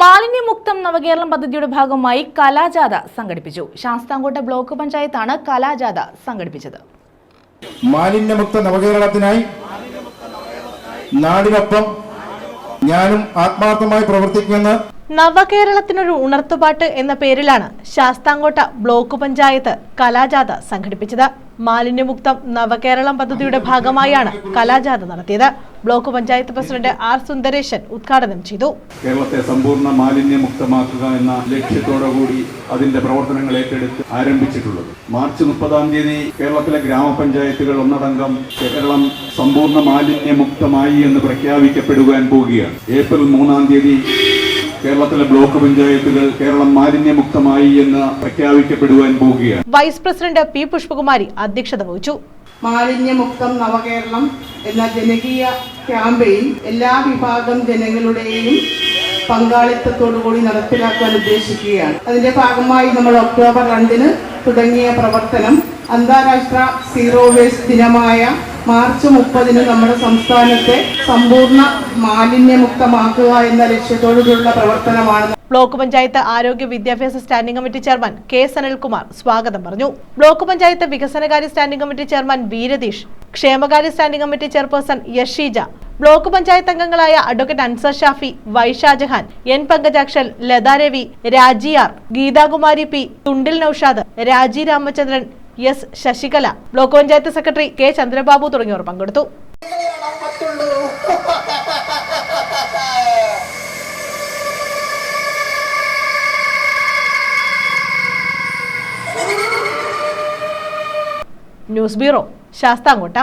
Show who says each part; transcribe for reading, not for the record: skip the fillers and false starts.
Speaker 1: മാലിന്യമുക്തം നവകേരളം പദ്ധതിയുടെ ഭാഗമായി കലാജാഥ സംഘടിപ്പിച്ചു. ശാസ്താംകോട്ട ബ്ലോക്ക് പഞ്ചായത്താണ് കലാജാഥ സംഘടിപ്പിച്ചത്.
Speaker 2: മാലിന്യമുക്ത നവകേരളത്തിനായി നാടിനൊപ്പം ഞാനും ആത്മാർത്ഥമായി പ്രവർത്തിക്കുമെന്ന്
Speaker 3: നവകേരളത്തിനൊരു ഉണർത്തുപാട്ട് എന്ന പേരിലാണ് ശാസ്താംകോട്ട ബ്ലോക്ക് പഞ്ചായത്ത് കലാജാഥ സംഘടിപ്പിച്ചത്. മാലിന്യമുക്തം നവകേരളം പദ്ധതിയുടെ ഭാഗമായാണ് കലാജാഥ നടത്തിയത്. Block panchayat president R Sundaresan ഉദ്ഘാടനം ചെയ്തു.
Speaker 4: കേരളത്തെ സമ്പൂർണ്ണ മാലിന്യമുക്തമാക്കുക എന്ന ലക്ഷ്യത്തോടുകൂടി അതിന്റെ പ്രവർത്തനങ്ങൾ ഏറ്റെടുത്ത് ആരംഭിച്ചിട്ടുള്ളത്. മാർച്ച് 30 കേരളത്തിലെ ഗ്രാമപഞ്ചായത്തുകൾ ഒന്നടങ്കം കേരളം സമ്പൂർണ്ണ മാലിന്യമുക്തമായി എന്ന് പ്രഖ്യാപിക്കപ്പെടുവാൻ പോവുകയാണ്. ഏപ്രിൽ 3 കേരളത്തിലെ ബ്ലോക്ക് പഞ്ചായത്തുകൾ കേരളം മാലിന്യമുക്തമായി എന്ന് പ്രഖ്യാപിക്കപ്പെടുവാൻ പോവുകയാണ്.
Speaker 3: വൈസ് പ്രസിഡന്റ് പി പുഷ്പകുമാരി അധ്യക്ഷത വഹിച്ചു.
Speaker 5: മാലിന്യമുക്തം നവകേരളം എന്ന ജനകീയ ക്യാമ്പയിൻ എല്ലാ വിഭാഗം ജനങ്ങളുടെയും പങ്കാളിത്തത്തോടുകൂടി നടപ്പിലാക്കാൻ ഉദ്ദേശിക്കുകയാണ്. അതിന്റെ ഭാഗമായി നമ്മൾ ഒക്ടോബർ 2 തുടങ്ങിയ പ്രവർത്തനം അന്താരാഷ്ട്ര സീറോ വേസ്റ്റ് ദിനമായ മാർച്ച് 30 നമ്മുടെ സംസ്ഥാനത്തെ സമ്പൂർണ്ണ മാലിന്യമുക്തമാക്കുക എന്ന ലക്ഷ്യത്തോടുള്ള പ്രവർത്തനമാണ്.
Speaker 3: ബ്ലോക്ക് പഞ്ചായത്ത് ആരോഗ്യ വിദ്യാഭ്യാസ standing committee chairman K Sanalkumar സ്വാഗതം പറഞ്ഞു. ബ്ലോക്ക് പഞ്ചായത്ത് വികസനകാര്യ standing committee chairman V Ratheesh, ക്ഷേമകാര്യ standing committee chairperson Yasheeja, block panchayat അംഗങ്ങളായ advocate Ansar Shafi, Y Shajahan, N Pankajakshan, Latha Ravi, Raji R, Geethakumari P, Thundil Noushad, Raji Ramachandran, S Sasikala, block panchayat secretary K Chandrababu തുടങ്ങിയവർ പങ്കെടുത്തു. News bureau, Sasthamkotta.